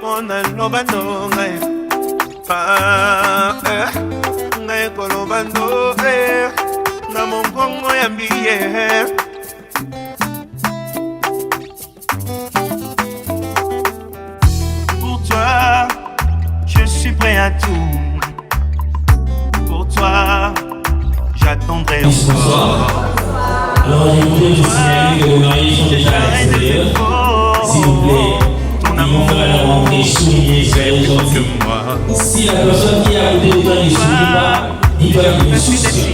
pona lobando ngai. Ngai kolobando na mongongo ya mbiye. Pour toi, je suis prêt à tout. Pour toi, j'attendrai encore. Alors j'ai voulu vous signaler que vos maris sont déjà à l'extérieur. S'il vous plaît, ils vont faire la rentrée soulignée aujourd'hui. Si la personne qui est à côté de toi ne sourit pas, il va lui soucier.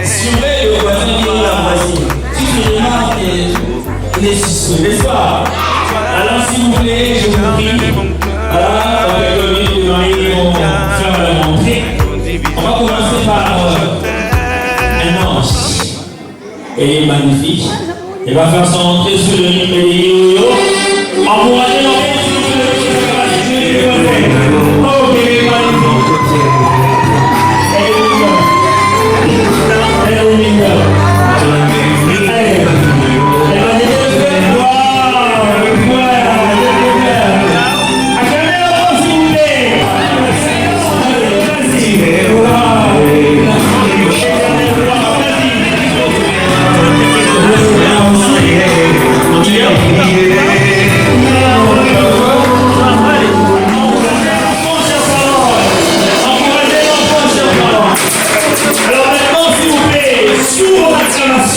Surveille le voisin qui est la voisine. Si tu remarques, il est suspect, n'est-ce pas? Alors s'il vous plaît, je vous prie, voilà, avec le mari vont faire la rentrée. On va commencer par un ange. Elle est magnifique. Elle va faire son entrée sur le rythme des yo-yo. Encouragez l'enfant sur le rythme. Ok, magnifique. Elle est mignonne.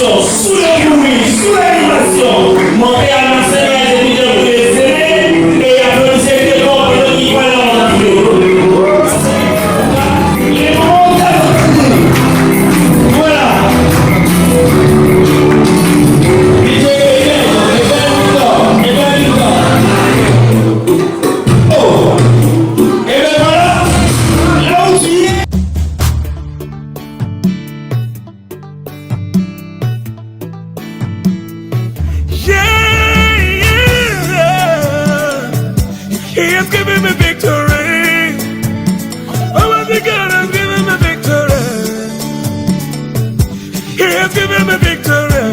Sous le bruit, sous l'animation, montez à la scène les étudiants que vous les aimez et applaudissez les corps pour ceux qui voient leur vidéo. Les moments voilà. Oh, et bien voilà, là où tu es. He has given me victory. Oh, my God has given me victory. He has given me victory.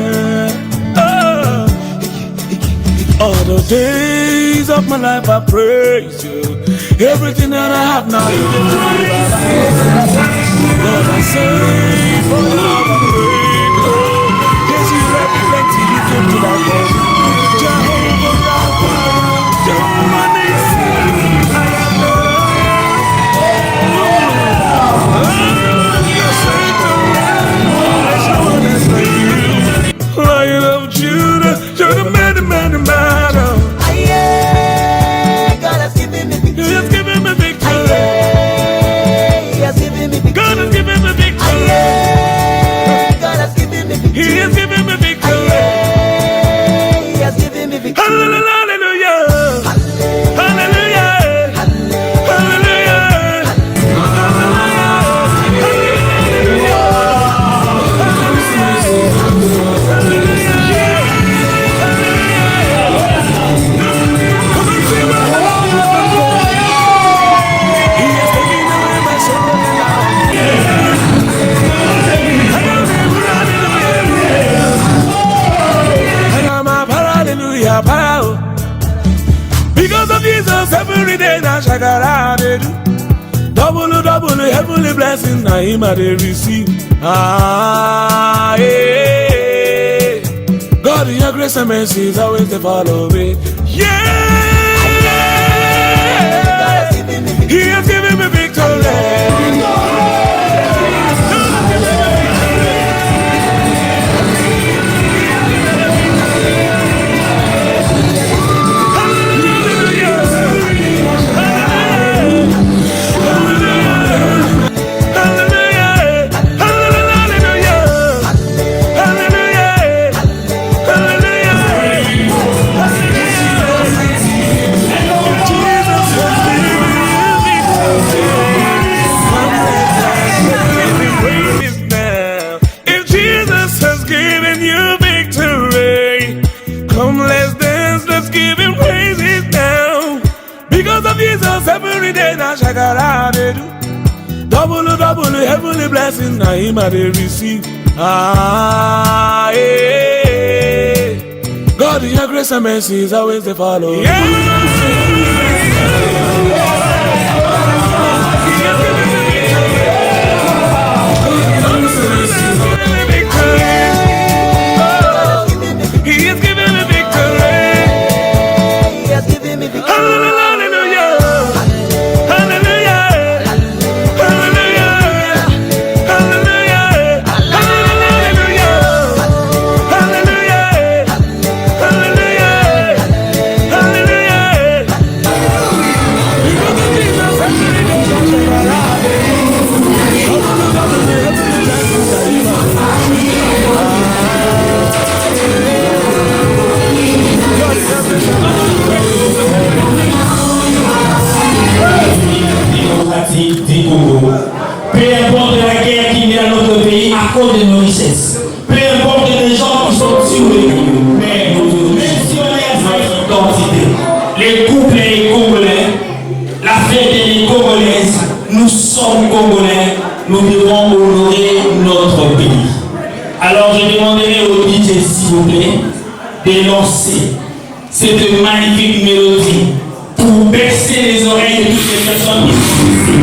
Oh. All the days of my life I praise you. Everything that I have now is Lord, I say, for the love I praise you. Yes, you have plenty, you came to that world. Jehovah Rapha, Jehovah Nissi. Lion of Judah, you're the man, the man, the man. God has given me victory. He has given me victory. He has given me victory. God has given me victory. God has given me victory. He has given me victory. He has given me victory. Hallelujah. Hallelujah. Because of Jesus, every day now shakara they do. Double, heavenly blessings now him I they receive. God in your grace and mercy is always to follow me. Yeah, He has given me victory. Every day now shakara they do. Double, heavenly blessings now him I they receive. God Lord, your grace and mercy is always the follow. Peu importe la guerre qui vient à notre pays à cause de nos richesses. Peu importe les gens qui sont tués. Mais même si on est à notre identité, les couplets congolais, la fête des Congolaises, nous sommes Congolais, nous devons honorer notre pays. Alors je demanderai au DJ s'il vous plaît de lancer cette magnifique mélodie pour bercer les oreilles de toutes les personnes qui sont ici.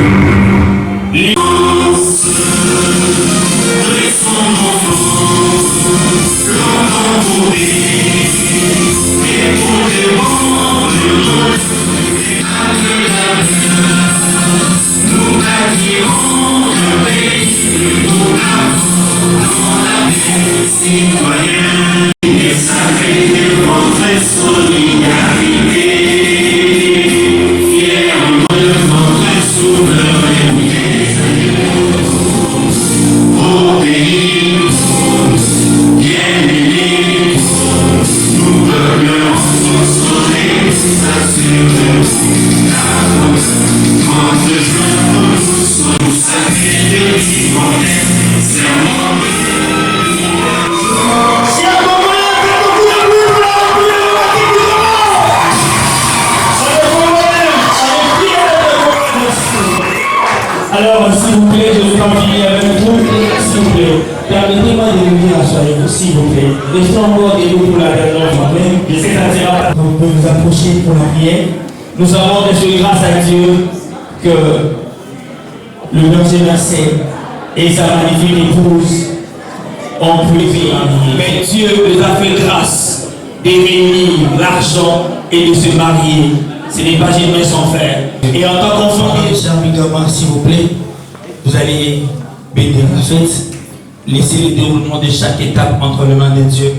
Alors, s'il vous plaît, je vais continuer avec vous. S'il vous plaît, permettez-moi de venir asseoir vous, s'il vous plaît. Restons encore debout pour la dernière fois. Je sais que ça sera pas. Vous pouvez vous approcher pour la prière. Nous avons reçu grâce à Dieu que le berger Marcel et sa magnifique épouse ont pu vivre. Mais Dieu les a fait grâce de réunir l'argent et de se marier. Ce n'est pas jamais sans faire. Et en tant qu'enfant, cher Bigama, s'il vous plaît, vous allez bénir la fête, laisser le déroulement de chaque étape entre les mains de Dieu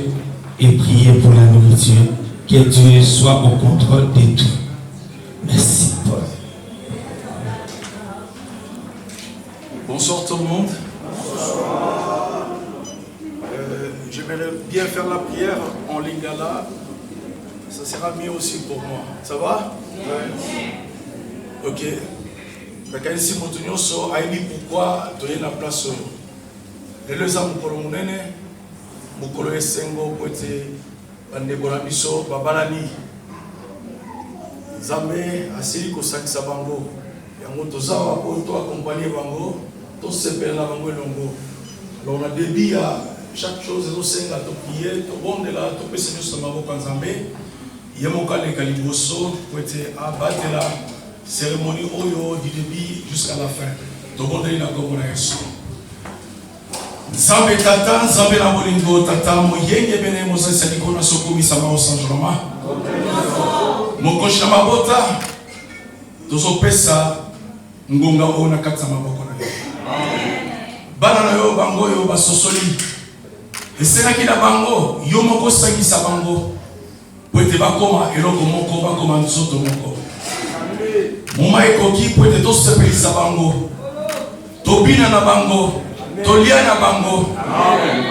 et prier pour la nourriture. Que Dieu soit au contrôle de tout. Merci, Paul. Bonsoir tout le monde. J'aimerais bien faire la prière en lingala. Ça sera mieux aussi pour moi. Ça va? Ouais. Ok. Mais si mon tunion sort, aïe pourquoi tu es la place. Les deux ans pour mon aîné, mon collègue Sengo, poète, Bandebola Bisso, Babalani, Zambé, Asili Kosak Sabango, Yamotozawa, pour toi accompagner Bango, tout se perd la Bango et Longo. Alors on a débit à chaque chose, au Senga, tout prier, tout bon de là, tout péché sur Mabo Kanzambé. Yamoka le Kaliboso, poète, abattre la cérémonie Oyo du début jusqu'à la fin. Tout bon de là, comme on a reçu. Nzambe tata, Nzambe na bolingo tata, moyenge bene mozesa likona sokumi sama o sanjroma. Mokoshi na mabota, tozo pesa ngonga o na kati maboko na yo. Bana na yo bango yo basosoli. Esena kina bango, yo moko sangisa bango. Poete bakoma eloko moko bakoma nzoto moko. Moma ekoki poete to sepelisa bango. Tobina na bango. Toliana bango. Amen.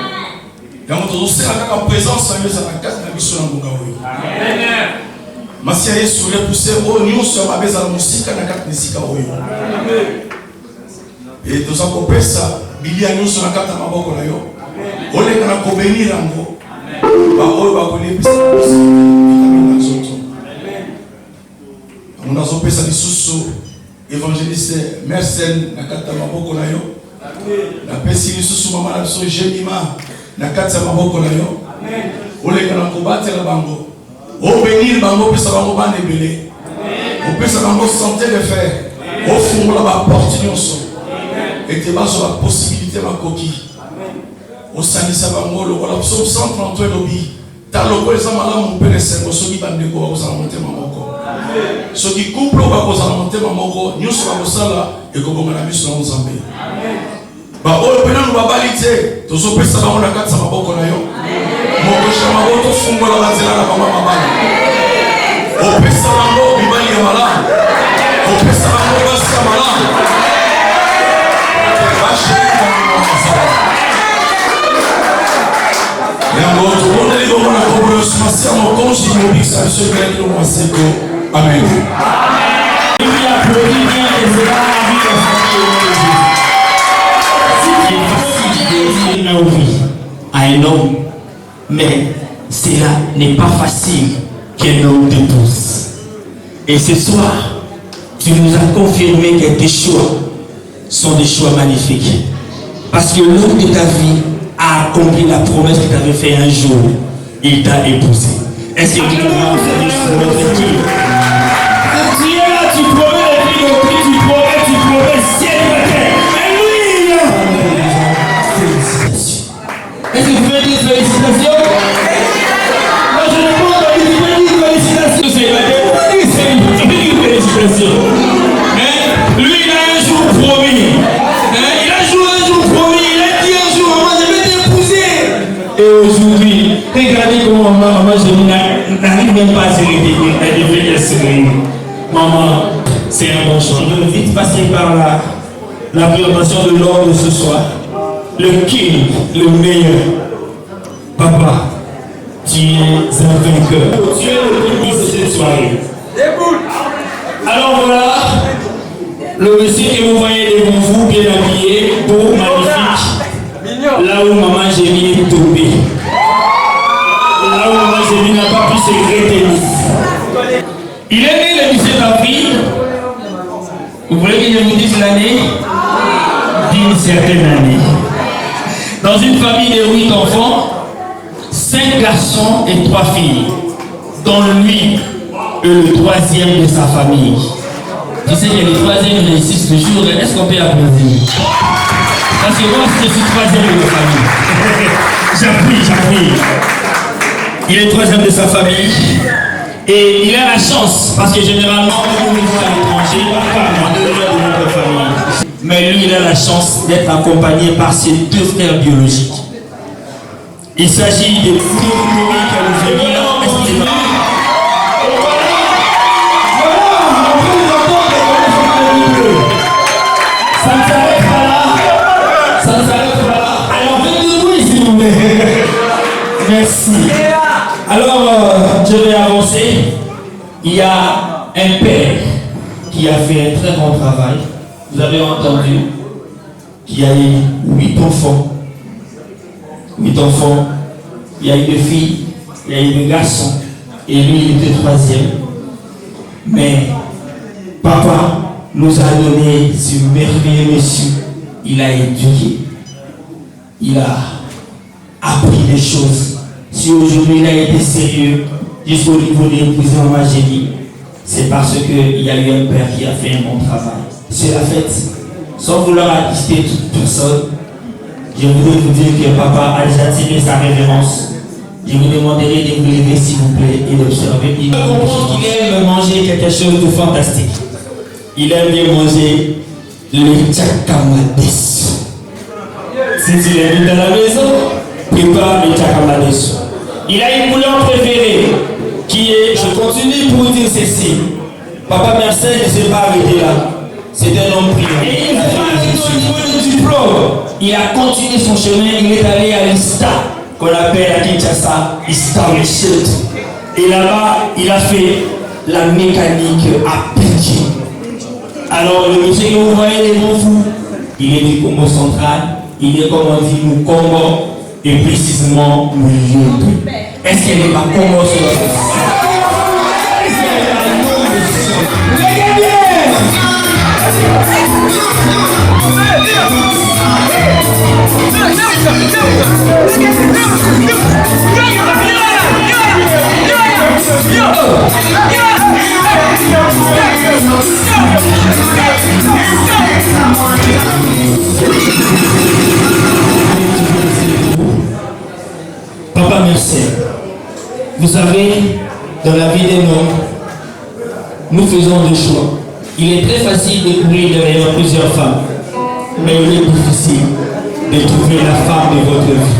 Yango tozosela kaka présence na Yesu na kati na biso na ngonga oyo. Amen. Masia Yesu repousse o nyonso mabeza na musika na kati na sika oyo. Amen. Et toza kopesa bilia nyonso na kati na maboko na yo. Amen. Oleka na kobenir yango. Amen. Ba oyo ba kolebisa vitamine zoto. Amen. On a zopesa lisusu évangéliste Mercel na kati na maboko na yo. Na pesi lisusu mama na biso Jemima na kati ya maboko na yo. Amen. oleka na kobatela bango obéir bango pesa bango bana ebele opesa bango santé de fer ofungola baporte nyonso ete bazwa baposibilité bakoki osalisa bango lokola psaume 133 elobi ta lokola eza malamu mpe esengo soki bandeko bakozala motema moko soki couple bakozala motema moko nyonso bakosala ekobonga na miso na Nzambe baoyo mpe nanu babali te tozopesa bango na kati ya maboko na yo mokosha maboko tofungola banzela na bango mabala opesa bango mibali ya malamu opesa bango basi ya malamu yango tobondeli bongo na kombo ya sumasi ya mokonzi mobikisa biso ebelaki lo mwaseko amen. Un homme, mais cela n'est pas facile qu'un homme t'épouse. Et ce soir, tu nous as confirmé que tes choix sont des choix magnifiques. Parce que l'homme de ta vie a accompli la promesse que tu avais fait un jour. Il t'a épousé. Est-ce que tu crois que tu es là, tu promets les filles au prix, tu promets, ciel matin. Alléluia. Est-ce que vous pouvez dire félicitations? Moi je ne peux pas dire félicitations. C'est félicitations. Lui il a un jour promis. Il a joué un jour promis. Il a dit un jour, maman je vais t'épouser. Et aujourd'hui, regardez comment maman je n'arrive même pas à se réveiller. Elle devait se réveiller. Maman, c'est un bon choix. Je veux vite passer par la présentation de l'ordre de ce soir. Le king, le meilleur. Papa, tu es un vainqueur. Tu es le premier de cette soirée. Alors voilà, le monsieur que vous voyez devant vous, bien habillé, beau, magnifique. Là où maman Jémie est tombée. Là où maman Jémie n'a pas pu se retenir. Il est né le 17 avril. Vous voulez que je vous dise l'année? D'une certaine année. Dans une famille de 8 enfants, 5 garçons et 3 filles, dont lui est le 3e de sa famille. Tu sais que le 3e réussit ce jour, est-ce qu'on peut applaudir? Parce que moi, je suis 3e de ma famille. J'appuie. Il est 3e de sa famille. Et il a la chance, parce que généralement, on nous voit à l'étranger, on est de notre famille. Mais lui, il a la chance d'être accompagné par ses 2 frères biologiques. Il s'agit de ça ne s'arrête pas là. Ça ne s'arrête pas là. Alors, venez-nous, s'il vous plaît. Merci. Alors, je vais avancer. Il y a un père qui a fait un très bon travail. Vous avez entendu qu'il y a eu 8 enfants. 8 enfants. Il y a eu 2 filles, il y a eu 2 garçons. Et lui, il était 3e. Mais papa nous a donné ce merveilleux monsieur. Il a éduqué. Il a appris des choses. Si aujourd'hui il a été sérieux jusqu'au niveau de l'épouser en Magénie, c'est parce qu'il y a eu un père qui a fait un bon travail. C'est la fête. Sans vouloir attister toute personne, je voudrais vous dire que papa a déjà tiré sa révérence. Je vous demanderai de vous lever s'il vous plaît et d'observer. Il aime manger quelque chose de fantastique. Il aime bien manger le tchakamades. Si tu l'invites à la maison, prépare le tchakamades. Il a une couleur préférée qui est, je continue pour dire ceci. Papa Merced ne s'est pas arrêté là. C'est un homme brillant. Et il n'a pas arrêté au niveau du diplôme. Il a continué son chemin, il est allé à l'ISTA, qu'on appelle à Kinshasa, ISTA Research. Et là-bas, il a fait la mécanique appliquée. Alors, le monsieur que vous voyez devant vous, il est du Congo central, il est comme on dit, nous Congo, et précisément, nous Lyoto. Est-ce qu'elle n'est pas Congo sur la Let's go. Vous savez, dans la vie d'un homme, nous faisons des choix. Il est très facile de courir derrière plusieurs femmes, mais il est difficile de trouver la femme de votre vie.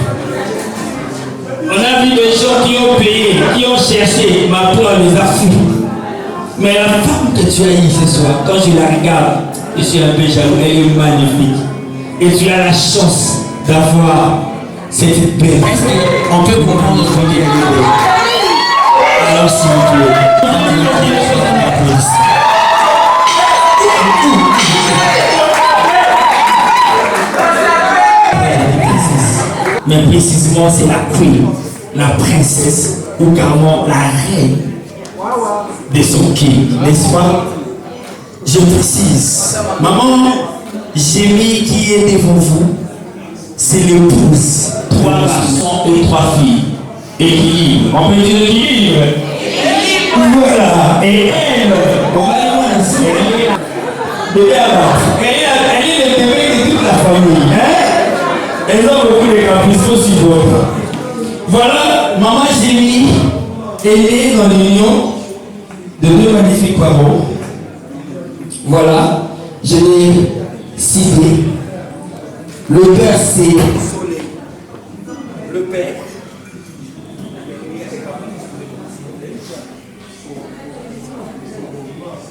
On a vu des gens qui ont payé, qui ont cherché, ma toi les a fous. Mais la femme que tu as eue ce soir, quand je la regarde, je suis un peu jaloux, elle est magnifique. Et tu as la chance d'avoir cette belle. On peut comprendre ce qu'il y a. Alors s'il vous plaît, mais précisément c'est la queen, la princesse ou carrément la reine de son king, n'est-ce pas? Je précise, maman Jémie qui est devant vous, c'est l'épouse, 3 garçons et 3 filles. Équilibre, on peut dire équilibre. Voilà, et elle, on va le voir, elle est le bébé de toute la famille, hein? Elles ont beaucoup de caprices aussi d'autres. Voilà, maman Jémie est née dans l'union de 2 magnifiques parents. Voilà, je l'ai cité. Le père c'est le père.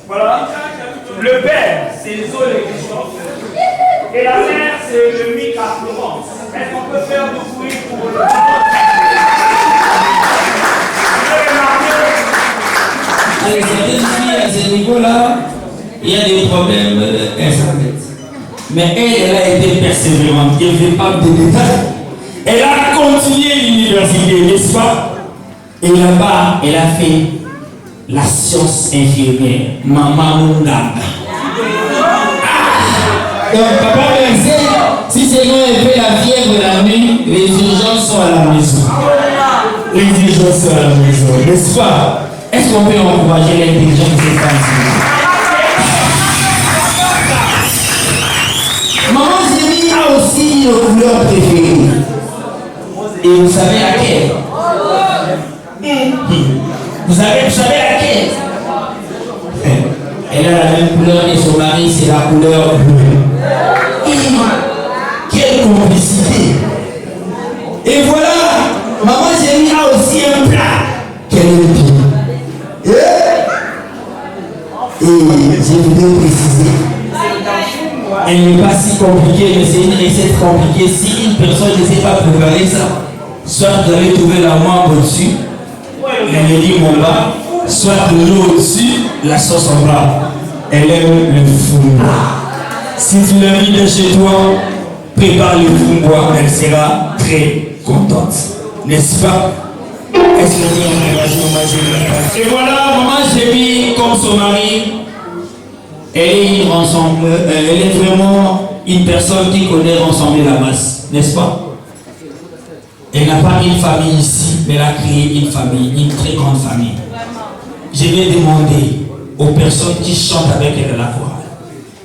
Voilà. Le père, c'est le Soleil Christophe. Et la mère, c'est le Mika Florence. Est-ce qu'on peut faire du bruit pour le Avec certaines filles à ce niveau-là, il y a des problèmes Internet. Mais elle a été persévérante. Elle ne fait pas de détails. Elle a continué l'université, n'est-ce pas? Et là-bas, elle a fait la science infirmière. Maman Moundanga. Donc, papa Benzé, si c'est moi qui fait la fièvre la nuit, les urgences sont à la maison. Les urgences sont à la maison, n'est-ce pas? Est-ce qu'on peut encourager l'intelligence de ces femmes? Maman Jémie a aussi une couleur préférée. Et vous savez laquelle? Vous savez laquelle? Elle a la même couleur et son mari, c'est la couleur bleue. Quelle complicité! Et voilà, maman Jémie a aussi un plat qu'elle aime bien. Et je voudrais préciser, elle n'est pas si compliquée, mais c'est une recette compliquée. Si une personne ne sait pas préparer ça, soit vous allez trouver la moindre au-dessus, le méli en bas, soit l'eau au-dessus, la sauce en bas. Elle aime le fumbois. Si tu l'invites de chez toi, prépare le fumbois, elle sera très contente. N'est-ce pas? Est-ce que vous et voilà, maman Jémie, comme son mari, elle est ensemble, elle est vraiment une personne qui connaît ensemble la masse, n'est-ce pas? Elle n'a pas une famille ici, mais elle a créé une famille, une très grande famille. Je vais demander aux personnes qui chantent avec elle à la voix.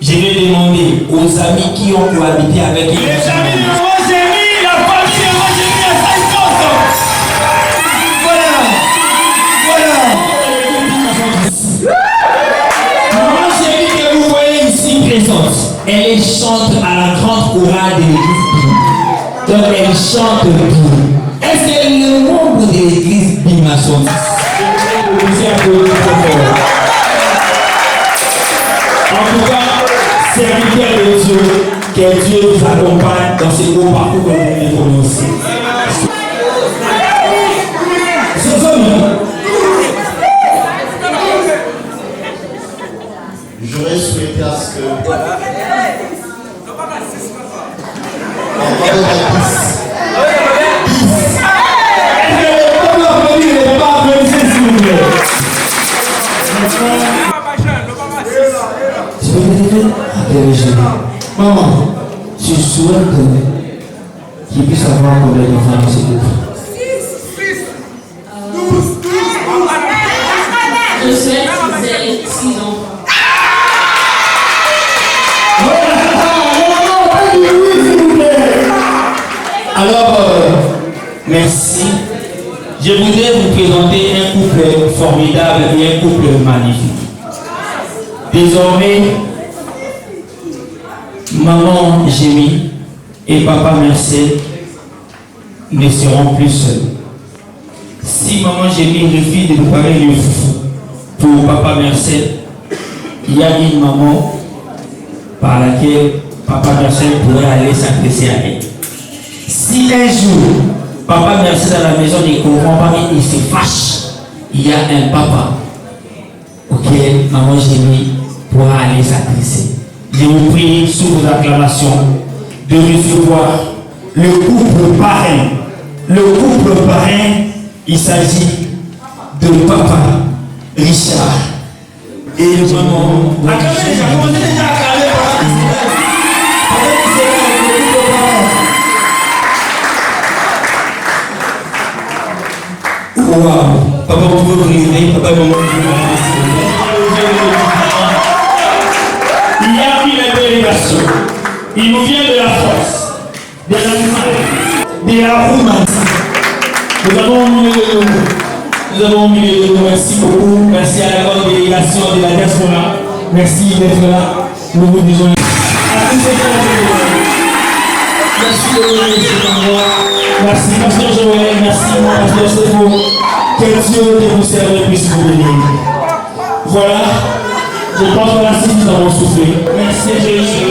Je vais demander aux amis qui ont cohabité avec elle. Les amis de Maman Jémie, la famille de Maman Jémie à 50 ans. Voilà. Maman Jémie que vous voyez ici présente, elle chante à la grande chorale de l'église. Donc elle chante bien. Est-ce que le membre de l'église Bima sont ici? En tout cas, serviteur de Dieu, que Dieu vous accompagne dans ce beau parcours que vous venez commencer. J'aurais souhaité à ce que... Maman, je souhaite qu'il puisse avoir combien d'enfants dans ce groupe? Je souhaite qu'ils aient 6 enfants. Alors, merci. Je vous voudrais vous présenter un couple formidable et un couple magnifique. Désormais, maman Jémy et papa Merced ne seront plus seuls. Si maman Jémy refuse de préparer le foufou pour papa Merced, il y a une maman par laquelle papa Merced pourrait aller s'adresser à elle. Si un jour papa Merced à la maison ne comprend pas et il se fâche, il y a un papa auquel maman Jémy pourra aller s'adresser. Je vous prie sous vos acclamations de recevoir le couple parrain. Le couple parrain, il s'agit de papa Richard et le maman. Wow, papa, vous pouvez briller, papa, maman, il y a une délégation. Il nous vient de la force, de l'Allemagne, de la Roumanie. Nous avons mis le nom. Merci beaucoup. Merci à la grande délégation de la diaspora. Merci d'être là. Nous vous disons à tous ces merci de venir ici pour moi. Merci, pasteur Joël. Merci, mon pasteur Stéphane. Que Dieu vous serve et puisse vous bénir. Voilà. Je pense que là, si nous avons soufflé. Merci, Jésus.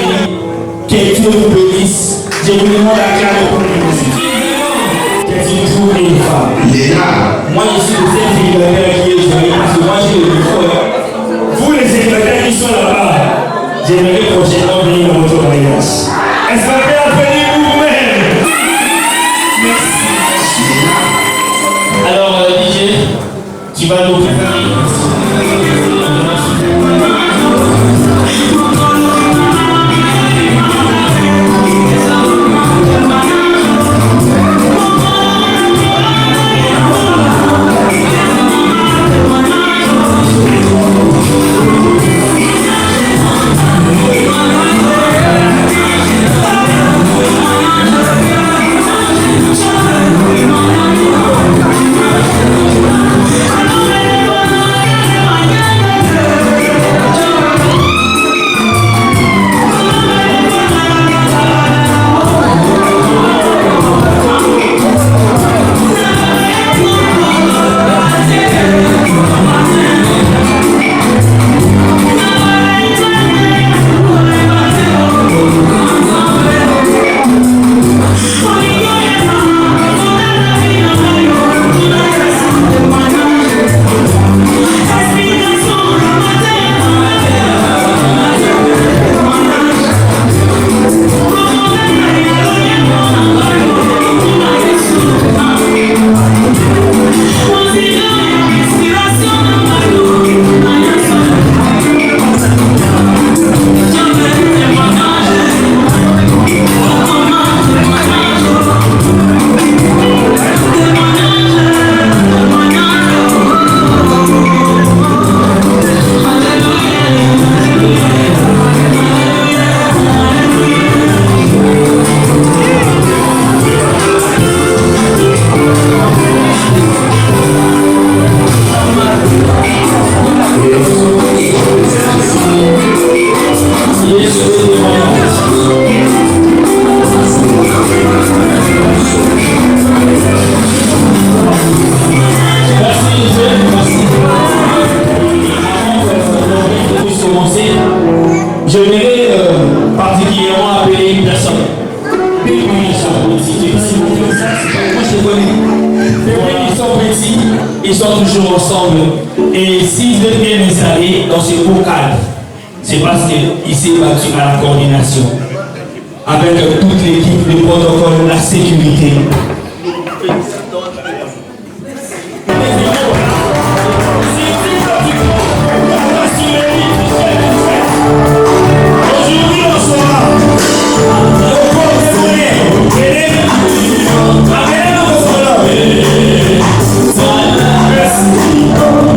Que Dieu vous bénisse. Je vous demande la grâce pour nous. Que Dieu vous bénisse. Moi, je suis le seul célibataire qui est joyeux parce que moi, j'ai le micro. Vous, les célibataires qui sont là-bas, j'aimerais prochainement venir dans votre mariage. Est-ce que vous pouvez appeler vous-même? Merci. Alors, DJ, tu vas nous préparer. Ils sont toujours ensemble. Et s'ils veulent bien installer dans ce beau cadre, c'est parce qu'il s'est battu à la coordination avec toute l'équipe, le protocole, la sécurité. Oh,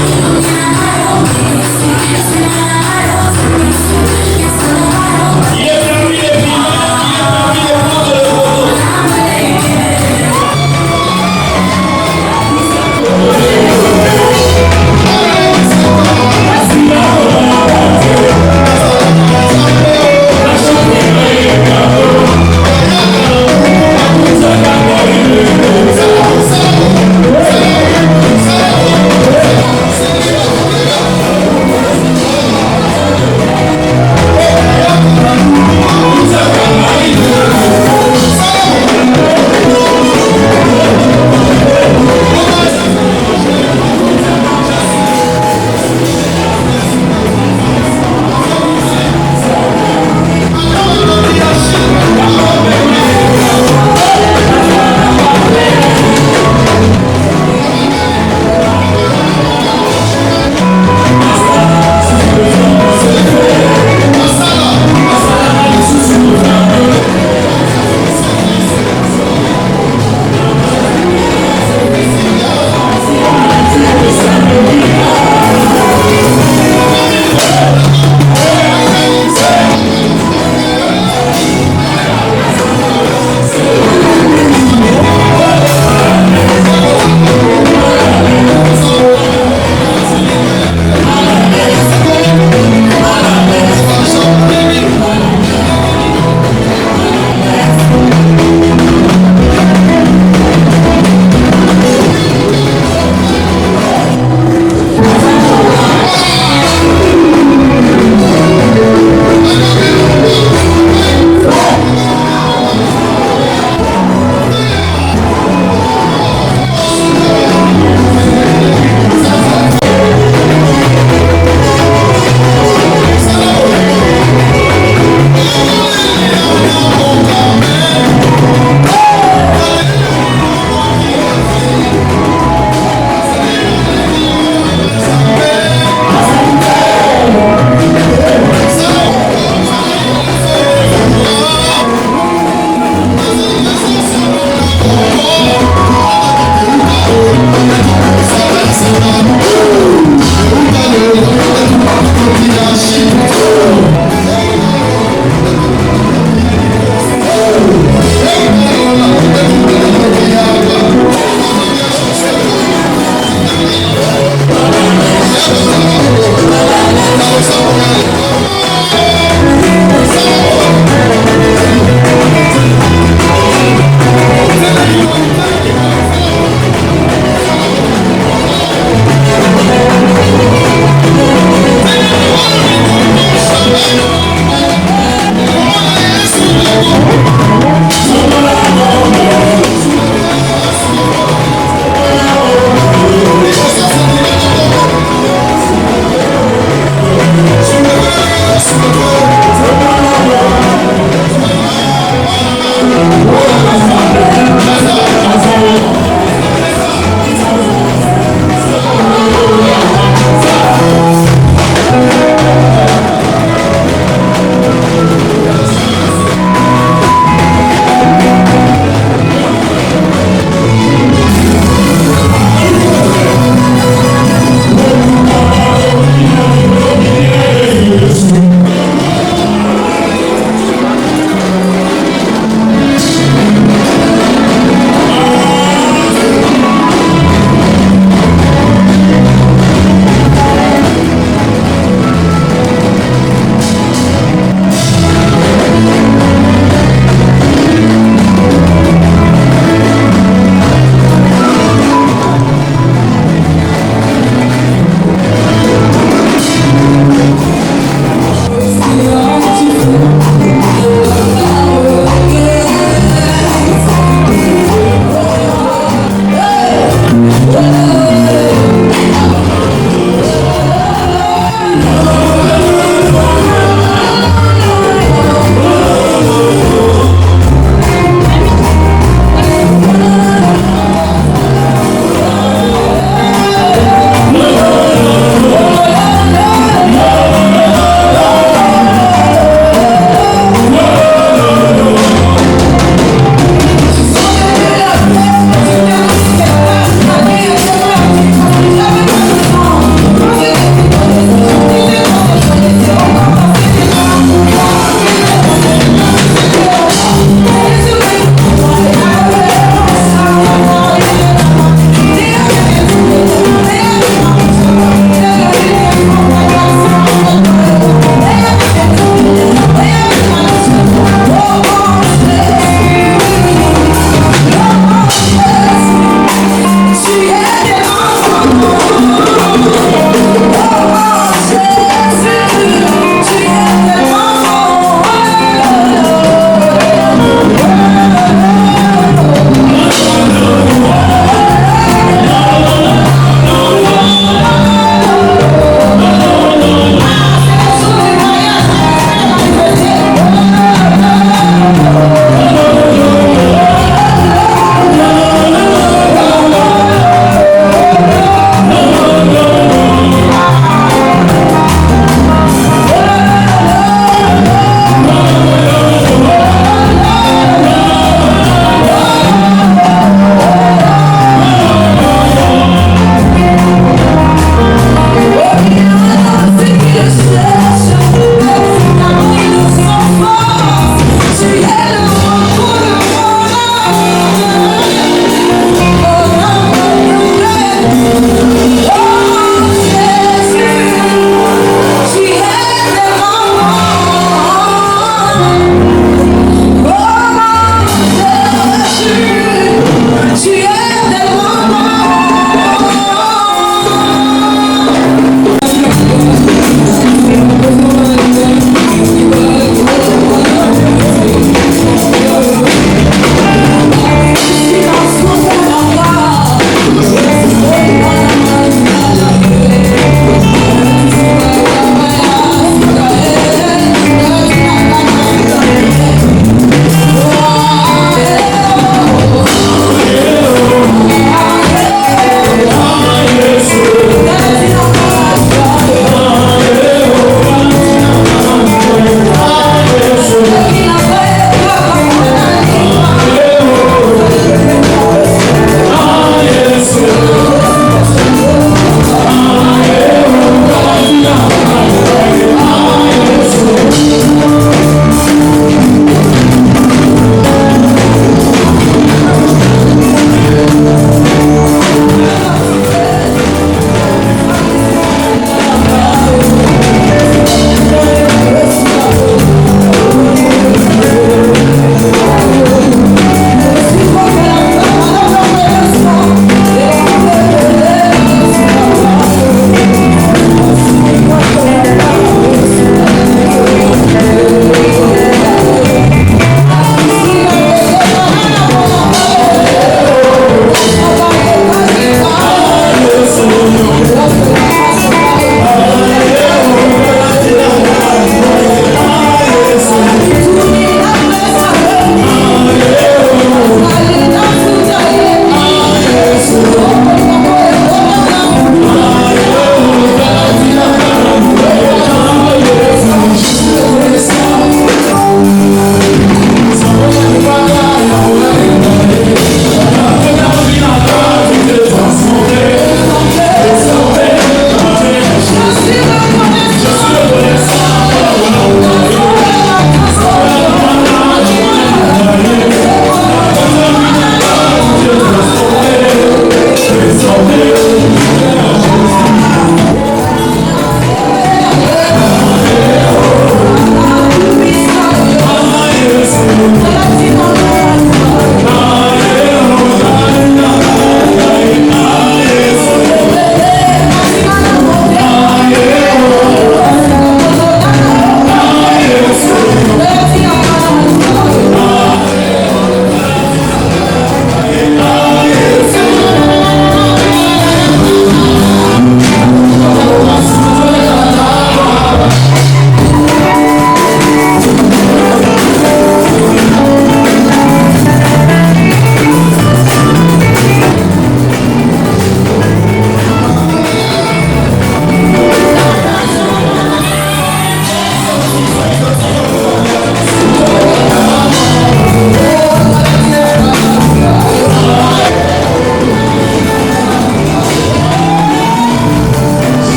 Merci.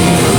Thank you.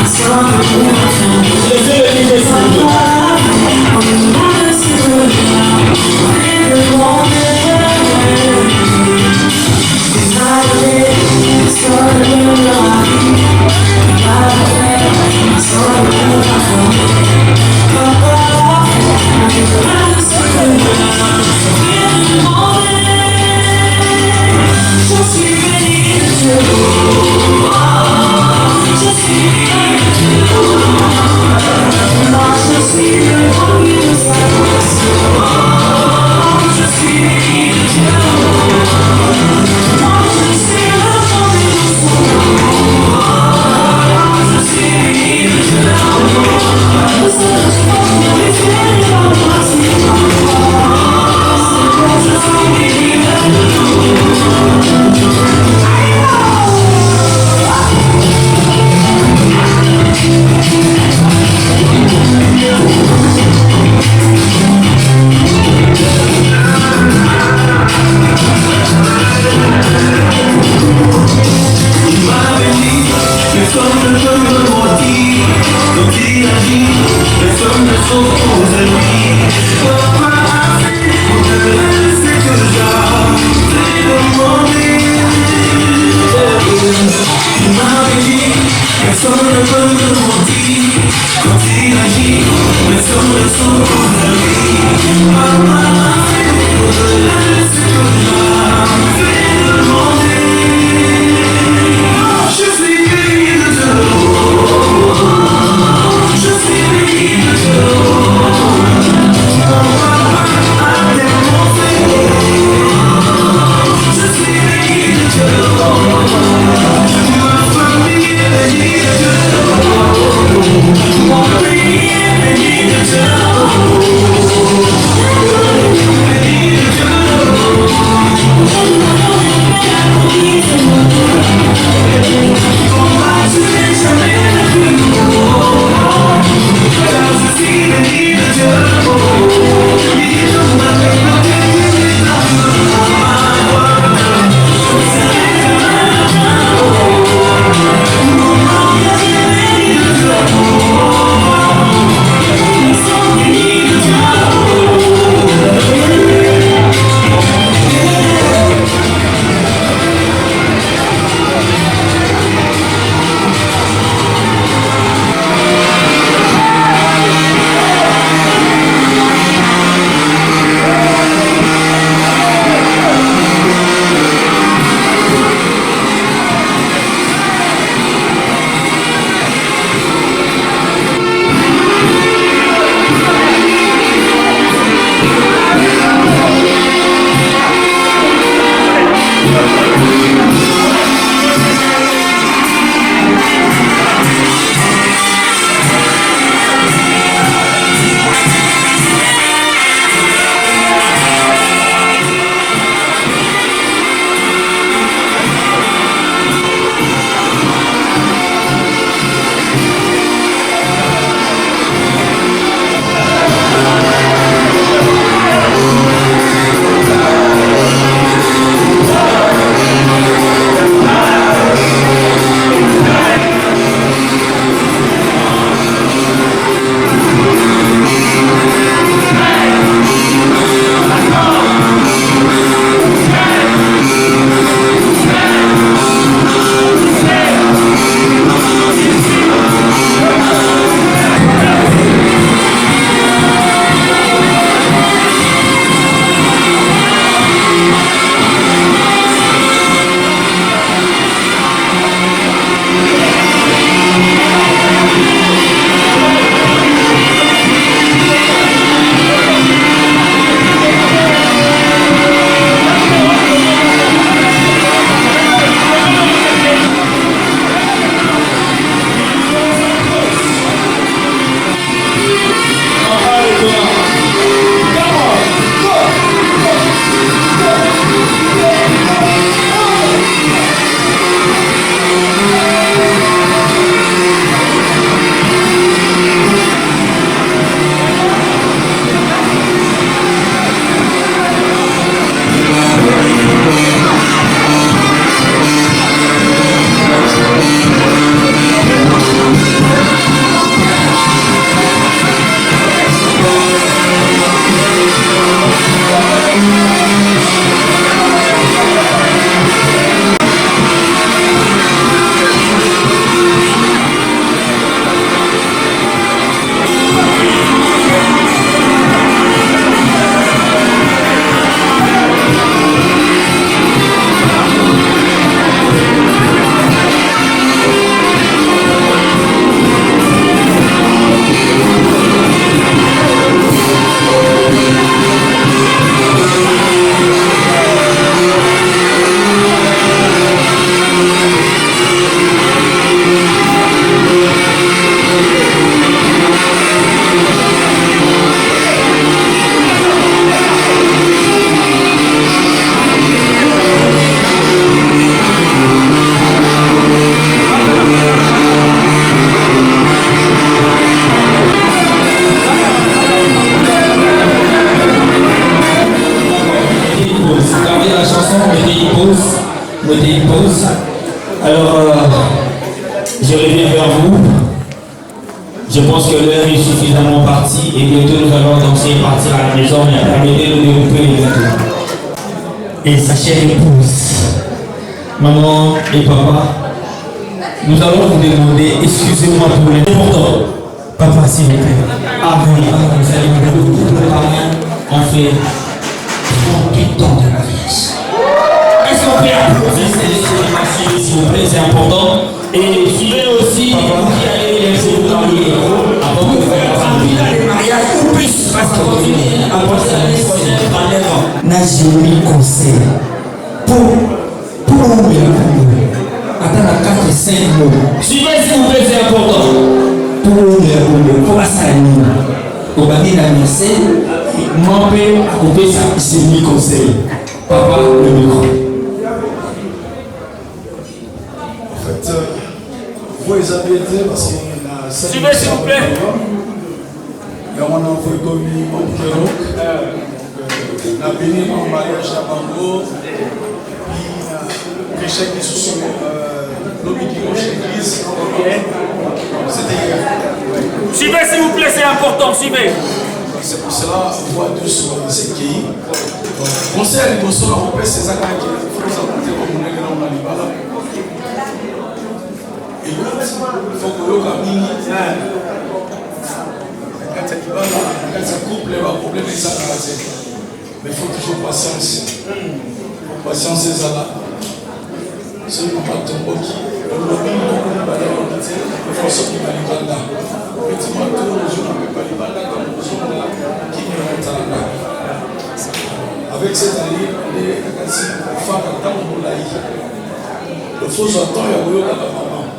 Je suis Je pense que l'heure est suffisamment partie et bientôt nous allons danser et partir à la maison, mais permettez-nous de développer les gâteaux. Et sa chère épouse, maman et papa, nous allons vous demander, excusez-moi pour l'important. Papa, s'il vous plaît. Ah oui, vous allez me demander, on fait 38 ans de mariage. Est-ce qu'on peut applaudir ces célébrations, s'il vous plaît, c'est important. Et suivez aussi, vous qui allez laisser vous marier avant que vous fassiez le mariage ou plus, parce que continuez à penser à l'année prochaine, n'a jamais conseil pour attends la 4 et 5 mots. Suivez s'il vous plaît, c'est important. Pour la saline, au bas de la messe, mon père a coupé ça, c'est lui conseil. Papa, le micro. En fait, vous les avez dit parce qu'il y a 7 Suivez s'il vous plaît. Il y a un envoyé comme mon Kérouk. La béni mon mariage à Bango. Puis, l'échec des sous l'obéi qui gauche l'église. C'était hier. Suivez s'il vous plaît, c'est important, suivez. C'est pour cela qu'on voit deux sur cette qui. Conseil à l'émotion, on peut ces accords qui faut nous apporter comme on est là, on a les balles. Écoute, il faut que l'on camine. Quand ça couple, il y a un problème et ça casse. Mais il faut toujours patience. Patience, c'est ça là. C'est le moment de ton qui. Le lobby, il faut sortir de la là. Effectivement, tous les jours, on ne peut pas les balles comme nous sommes là, qui est là. Avec cette année, on est à femmes dans le laïc. Le faux attend, il y a eu la maman.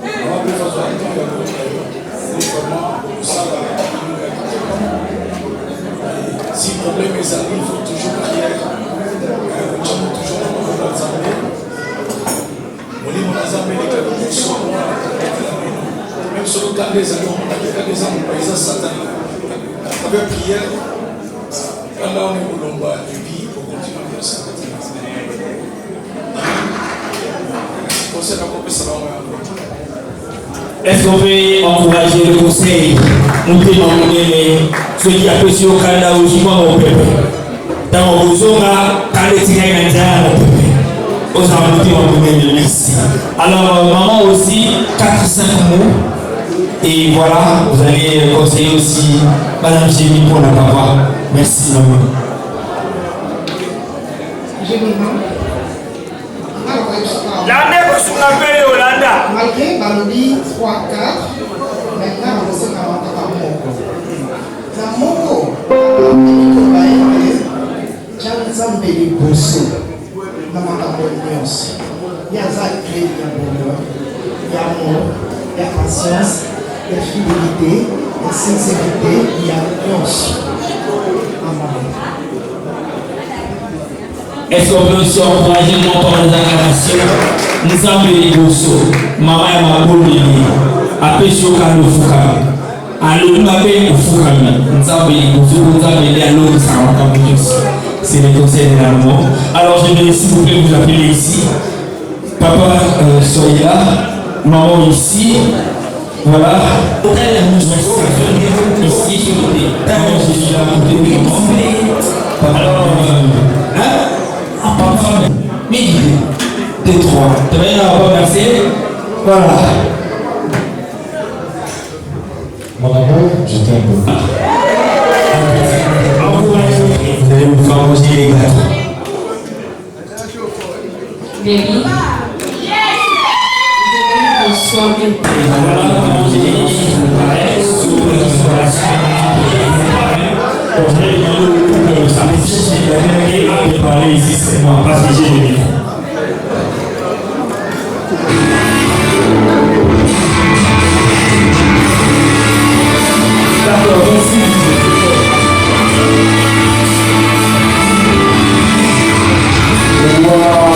On va plus faire attendre, il y a eu vraiment ça va. Si le problème est arrivé, il faut toujours prier. Toujours dans la zambie. On dit mon azambie, les cas de son. Même sur le cas des amis, on a des cas des amis, ils ont Satan. Avec prière, quand là on est au Lomba, et puis on continue à faire ça. Conseil à couper ça est-ce qu'on peut encourager le conseil? Nous pouvons demander ceux qui apprécient au Canada aussi, moi, mon peuple. Dans le Zora, quand les tigres indiens, mon peuple. Aux amateurs, on vous merci. Alors, maman aussi, 4-5 mots. Et voilà, vous allez conseiller aussi Madame Jérémy pour la papa. Merci, maman. L'année que je m'appelle Yolanda. Malgré Balodi 3-4, maintenant on sait comment on va faire. Moko, Janzambe de Bosso, dans ma confiance. Il y a ça qui est bonheur, il y a amour, il y a patience, il y a fidélité, il y a sincérité, il y a confiance. Est-ce qu'on peut aussi encourager non par les acclamations? Nous sommes les Bosso, maman et ma boule, après sur le Fukami. Alors, nous avons Fukami. Nous sommes les Bosso, nous avons les Allo, c'est les conseils de l'amour. Alors, je vais s'il vous plaît vous appeler ici. Papa, soyez là. Maman ici. Voilà. Ici, je vous dis. Je suis là pour te dire. Alors, mais 2, 3. Tu vas y merci. Voilà. Mon amour, je t'aime. Vous allez vous faire manger les gâteaux. Baby. Bonsoir, baby. Parler ici, c'est moi, pas si j'ai les micros. D'accord, merci. Wow.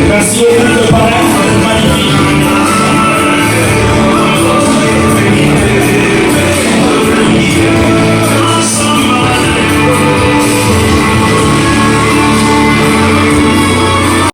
Merci beaucoup de paraître magnifique.